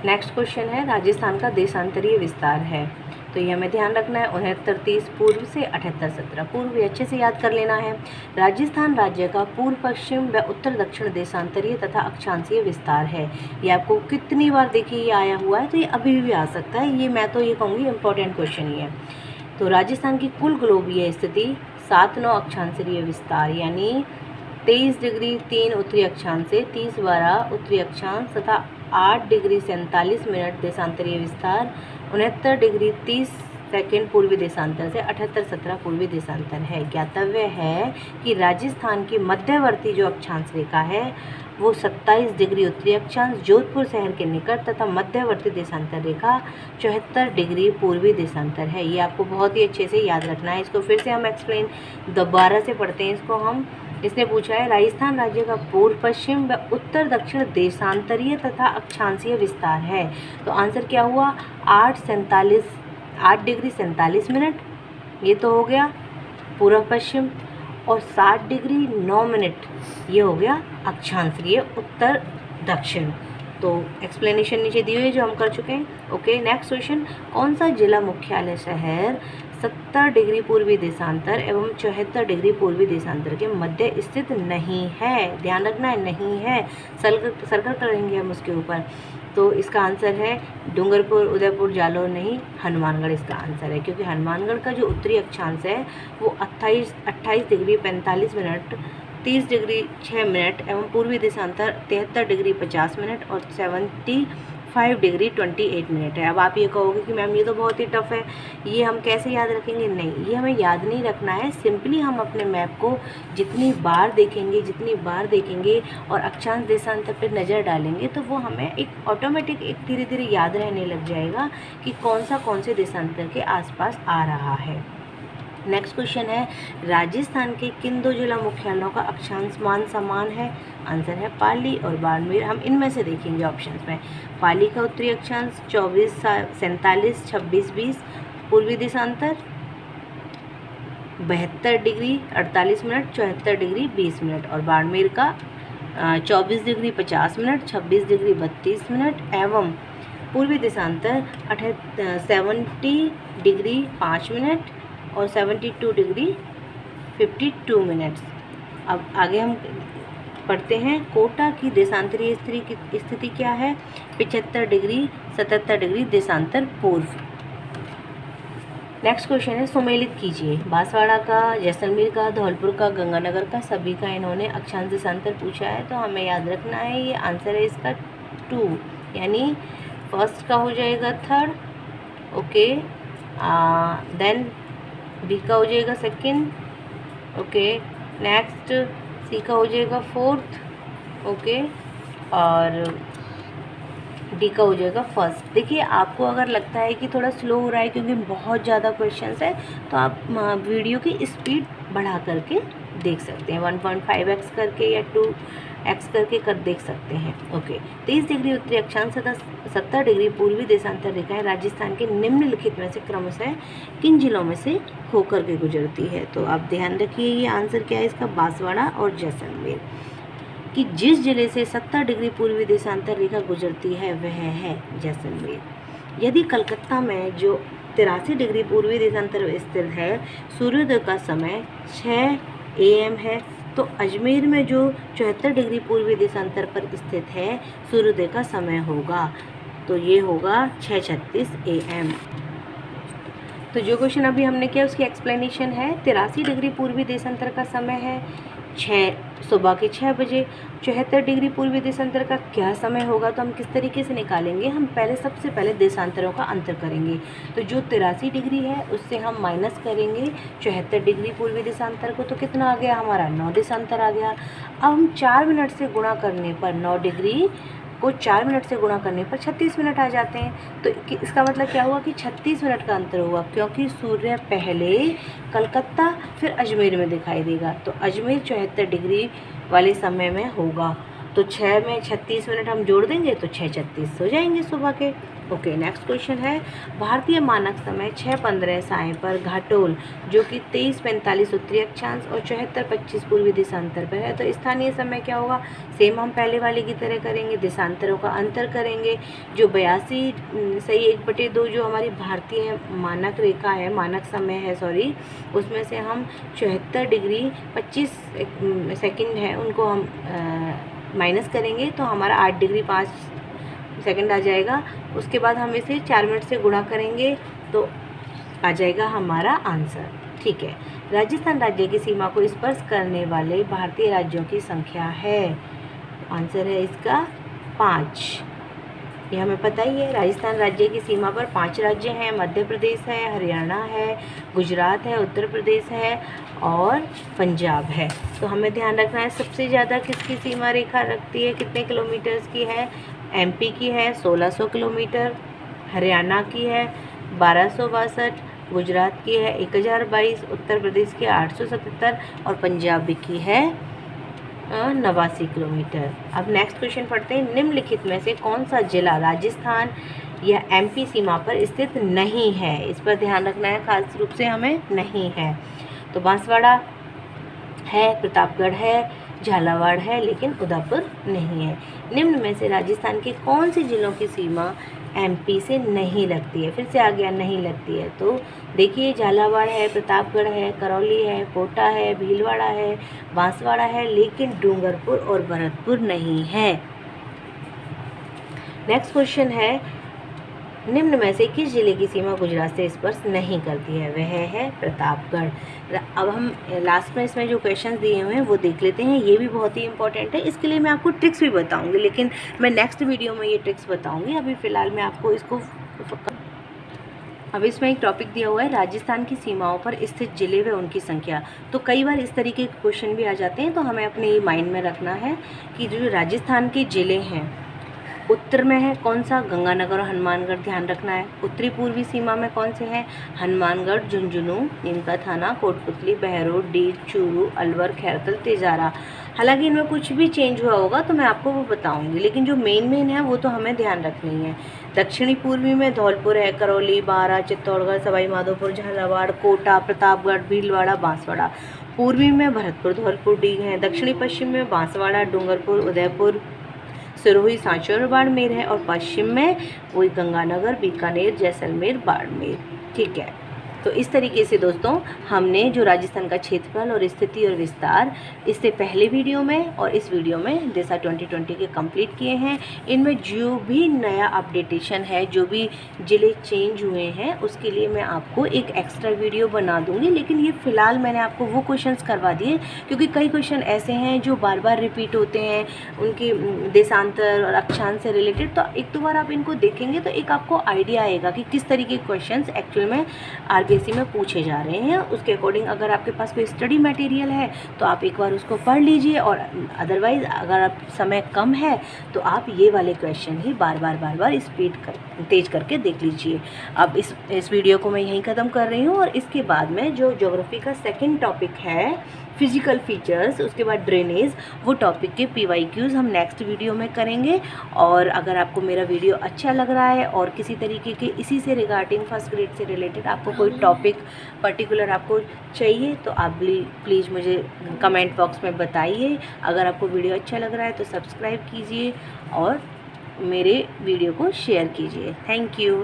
Next question है राजस्थान का देशांतरीय विस्तार है, तो ये हमें ध्यान रखना है 69-30 पूर्व से 78-17 पूर्व भी अच्छे से याद कर लेना है। राजस्थान राज्य का पूर्व पश्चिम व उत्तर दक्षिण देशांतरीय तथा अक्षांशीय विस्तार है। ये आपको कितनी बार देखिए ये आया हुआ है, तो ये अभी भी आ सकता है, ये मैं तो ये कहूँगी इम्पोर्टेंट क्वेश्चन ही है। तो राजस्थान की कुल ग्लोबीय स्थिति 7-9 अक्षांशीय विस्तार यानी 23 डिग्री 3 उत्तरी अक्षांश से 30-12 उत्तरी अक्षांश तथा 8 डिग्री 47 मिनट देशांतरीय विस्तार, 69 डिग्री 30 सेकेंड पूर्वी देशांतर से 78-17 पूर्वी देशांतर है। ज्ञातव्य है कि राजस्थान की मध्यवर्ती जो अक्षांश रेखा है वो 27 डिग्री उत्तरी अक्षांश जोधपुर शहर के निकट तथा मध्यवर्ती देशांतर रेखा 74 डिग्री पूर्वी देशांतर है। ये आपको बहुत ही अच्छे से याद रखना है। इसको फिर से हम एक्सप्लेन दोबारा से पढ़ते हैं इसको हम। इसने पूछा है राजस्थान राज्य का पूर्व पश्चिम व उत्तर दक्षिण देशांतरीय तथा अक्षांशीय विस्तार है। तो आंसर क्या हुआ 8 डिग्री 47 मिनट, ये तो हो गया पूर्व पश्चिम, और 60 डिग्री 9 मिनट ये हो गया अक्षांशीय उत्तर दक्षिण। तो एक्सप्लेनेशन नीचे दी हुई है जो हम कर चुके हैं। ओके, नेक्स्ट क्वेश्चन, कौन सा जिला मुख्यालय शहर 70 डिग्री पूर्वी देशांतर एवं 74 डिग्री पूर्वी देशांतर के मध्य स्थित नहीं है? ध्यान रखना है, नहीं है, सर्कल करेंगे हम उसके ऊपर। तो इसका आंसर है डूंगरपुर, उदयपुर, जालौर नहीं, हनुमानगढ़ इसका आंसर है, क्योंकि हनुमानगढ़ का जो उत्तरी अक्षांश है वो 28 डिग्री 45 मिनट 30 डिग्री 6 मिनट एवं पूर्वी देशांतर 73 डिग्री 50 मिनट और 75 डिग्री 28 मिनट है। अब आप ये कहोगे कि मैम ये तो बहुत ही टफ है, ये हम कैसे याद रखेंगे? नहीं, ये हमें याद नहीं रखना है, सिंपली हम अपने मैप को जितनी बार देखेंगे और अक्षांश देशांतर पर नज़र डालेंगे तो वो हमें एक ऑटोमेटिक एक धीरे धीरे याद रहने लग जाएगा कि कौन से देशांतर के आसपास आ रहा है। नेक्स्ट क्वेश्चन है राजस्थान के किन 2 जिला मुख्यालयों का अक्षांश मान समान है? आंसर है पाली और बाड़मेर। हम इनमें से देखेंगे ऑप्शंस में। पाली का उत्तरी अक्षांश 24 47 26 20 पूर्वी देशांतर 72 डिग्री 48 मिनट 74 डिग्री 20 मिनट, और बाड़मेर का 24 डिग्री 50 मिनट 26 डिग्री 32 मिनट एवं पूर्वी देशांतर 70 डिग्री 5 मिनट और 72 डिग्री 52 मिनट्स। अब आगे हम पढ़ते हैं कोटा की देशांतरीय स्थिति क्या है? 75 डिग्री 77 डिग्री देशांतर पूर्व। नेक्स्ट क्वेश्चन है सुमेलित कीजिए। बांसवाड़ा का, जैसलमेर का, धौलपुर का, गंगानगर का, सभी का इन्होंने अक्षांश देशांतर पूछा है, तो हमें याद रखना है ये आंसर है इसका 2, यानी फर्स्ट का हो जाएगा 3rd, ओके, देन बी का हो जाएगा 2nd, ओके, नेक्स्ट सी का हो जाएगा 4th, ओके, और डी का हो जाएगा 1st। देखिए आपको अगर लगता है कि थोड़ा स्लो हो रहा है क्योंकि बहुत ज़्यादा क्वेश्चंस है, तो आप वीडियो की स्पीड बढ़ा करके देख सकते हैं, 1.5x करके या 2x करके देख सकते हैं। ओके, 30 डिग्री उत्तरी अक्षांश तथा 70 डिग्री पूर्वी देशांतर रेखाएं राजस्थान के निम्नलिखित में से क्रमशः किन जिलों में से होकर के गुजरती है? तो आप ध्यान रखिए ये आंसर क्या है इसका, बांसवाड़ा और जैसलमेर। कि जिस जिले से 70 डिग्री पूर्वी देशांतर रेखा गुजरती है वह है जैसलमेर। यदि कलकत्ता में जो 83 डिग्री पूर्वी देशांतर स्थित है सूर्योदय का समय 6 AM है, तो अजमेर में जो 74 डिग्री पूर्वी देशांतर पर स्थित है सूर्योदय का समय होगा, तो ये होगा 6:36 AM। तो जो क्वेश्चन अभी हमने किया उसकी एक्सप्लेनेशन है। 83 डिग्री पूर्वी देशांतर का समय है सुबह के 6 बजे। 74 डिग्री पूर्वी देशांतर का क्या समय होगा, तो हम किस तरीके से निकालेंगे? हम सबसे पहले देशांतरों का अंतर करेंगे। तो जो 83 डिग्री है उससे हम माइनस करेंगे 74 डिग्री पूर्वी देशांतर को, तो कितना आ गया हमारा 9 देशांतर आ गया। अब हम 4 मिनट से गुणा करने पर 9 डिग्री को 4 मिनट से गुणा करने पर 36 मिनट आ जाते हैं। तो इसका मतलब क्या हुआ कि 36 मिनट का अंतर हुआ, क्योंकि सूर्य पहले कलकत्ता फिर अजमेर में दिखाई देगा, तो अजमेर 74 डिग्री वाले समय में होगा। तो 6 में 36 मिनट हम जोड़ देंगे तो 6:36 हो जाएंगे सुबह के। ओके, नेक्स्ट क्वेश्चन है, भारतीय मानक समय 6:15 साय पर घाटोल जो कि 23:45 उत्तरी अक्षांश और 74:25 पूर्वी देशांतर पर है। तो स्थानीय समय क्या होगा, सेम हम पहले वाले की तरह करेंगे, देशांतरों का अंतर करेंगे। जो 82 सही 1/2 जो हमारी भारतीय मानक रेखा है, मानक समय है सॉरी, उसमें से हम 74 डिग्री 25 सेकंड है उनको हम माइनस करेंगे तो हमारा 8 डिग्री 5 सेकंड आ जाएगा। उसके बाद हम इसे 4 मिनट से गुणा करेंगे तो आ जाएगा हमारा आंसर। ठीक है, राजस्थान राज्य की सीमा को स्पर्श करने वाले भारतीय राज्यों की संख्या है, आंसर है इसका 5। ये हमें पता ही है, राजस्थान राज्य की सीमा पर 5 राज्य हैं, मध्य प्रदेश है, हरियाणा है, गुजरात है, उत्तर प्रदेश है और पंजाब है। तो हमें ध्यान रखना है सबसे ज़्यादा किसकी सीमा रेखा रखती है, कितने किलोमीटर्स की है, एमपी की है 1600 किलोमीटर, हरियाणा की है 1262, गुजरात की है 1022, उत्तर प्रदेश की 877 और पंजाब की है 89 किलोमीटर। अब नेक्स्ट क्वेश्चन पढ़ते हैं, निम्नलिखित में से कौन सा जिला राजस्थान या एमपी सीमा पर स्थित नहीं है, इस पर ध्यान रखना है खास रूप से हमें, नहीं है। तो बांसवाड़ा है, प्रतापगढ़ है, झालावाड़ है, लेकिन उदयपुर नहीं है। निम्न में से राजस्थान के कौन से जिलों की सीमा एमपी से नहीं लगती है, फिर से आ गया नहीं लगती है। तो देखिए, झालावाड़ है, प्रतापगढ़ है, करौली है, कोटा है, भीलवाड़ा है, बांसवाड़ा है, लेकिन डूंगरपुर और भरतपुर नहीं है। नेक्स्ट क्वेश्चन है, निम्न में से किस जिले की सीमा गुजरात से स्पर्श नहीं करती है, वह है प्रतापगढ़। अब हम लास्ट में इसमें जो क्वेश्चन दिए हुए हैं वो देख लेते हैं, ये भी बहुत ही इंपॉर्टेंट है। इसके लिए मैं आपको ट्रिक्स भी बताऊंगी, लेकिन मैं नेक्स्ट वीडियो में ये ट्रिक्स बताऊंगी। अभी फ़िलहाल मैं आपको इसको, अब इसमें एक टॉपिक दिया हुआ है, राजस्थान की सीमाओं पर स्थित जिले व उनकी संख्या। तो कई बार इस तरीके के क्वेश्चन भी आ जाते हैं, तो हमें अपने ये माइंड में रखना है कि जो राजस्थान के ज़िले हैं, उत्तर में है कौन सा, गंगानगर और हनुमानगढ़, ध्यान रखना है। उत्तरी पूर्वी सीमा में कौन से हैं, हनुमानगढ़, झुंझुनू, नीमका थाना, कोटपुतली, बहरोड, डीग, चूरू, अलवर, खैरतल, तेजारा। हालांकि इनमें कुछ भी चेंज हुआ होगा तो मैं आपको वो बताऊंगी, लेकिन जो मेन है वो तो हमें ध्यान रखनी है। दक्षिणी पूर्वी में धौलपुर है, करौली, बारा, चित्तौड़गढ़, सवाई माधोपुर, झालावाड़, कोटा, प्रतापगढ़, भीलवाड़ा, बांसवाड़ा। पूर्वी में भरतपुर, धौलपुर, डीग हैं। दक्षिणी पश्चिम में बांसवाड़ा, डूंगरपुर, उदयपुर, सिरोही, सांचौर और बाड़मेर है, और पश्चिम में वही गंगानगर, बीकानेर, जैसलमेर, बाड़मेर। ठीक है, तो इस तरीके से दोस्तों हमने जो राजस्थान का क्षेत्रफल और स्थिति और विस्तार इससे पहले वीडियो में और इस वीडियो में दिशा 2020 के कंप्लीट किए हैं। इनमें जो भी नया अपडेटेशन है, जो भी ज़िले चेंज हुए हैं, उसके लिए मैं आपको एक एक्स्ट्रा वीडियो बना दूंगी। लेकिन ये फ़िलहाल मैंने आपको वो क्वेश्चंस करवा दिए, क्योंकि कई क्वेश्चन ऐसे हैं जो बार बार रिपीट होते हैं, उनके देशांतर और अक्षांश से रिलेटेड। तो एक दो बार आप इनको देखेंगे तो एक आपको आइडिया आएगा कि किस तरीके के क्वेश्चन एक्चुअल में आरबीएससी में पूछे जा रहे हैं। उसके अकॉर्डिंग अगर आपके पास कोई स्टडी मटेरियल है तो आप एक बार उसको पढ़ लीजिए, और अदरवाइज़ अगर आप समय कम है तो आप ये वाले क्वेश्चन ही बार बार तेज करके देख लीजिए। अब इस वीडियो को मैं यहीं ख़त्म कर रही हूँ, और इसके बाद में जो ज्योग्राफी का सेकंड टॉपिक है, फिजिकल फीचर्स, उसके बाद ड्रेनेज, वो टॉपिक के PYQs हम नेक्स्ट वीडियो में करेंगे। और अगर आपको मेरा वीडियो अच्छा लग रहा है और किसी तरीके के इसी से रिगार्डिंग फर्स्ट ग्रेड से रिलेटेड आपको कोई टॉपिक पर्टिकुलर आपको चाहिए तो आप प्लीज़ मुझे कमेंट बॉक्स में बताइए। अगर आपको वीडियो अच्छा लग रहा है तो सब्सक्राइब कीजिए और मेरे वीडियो को शेयर कीजिए। Thank you.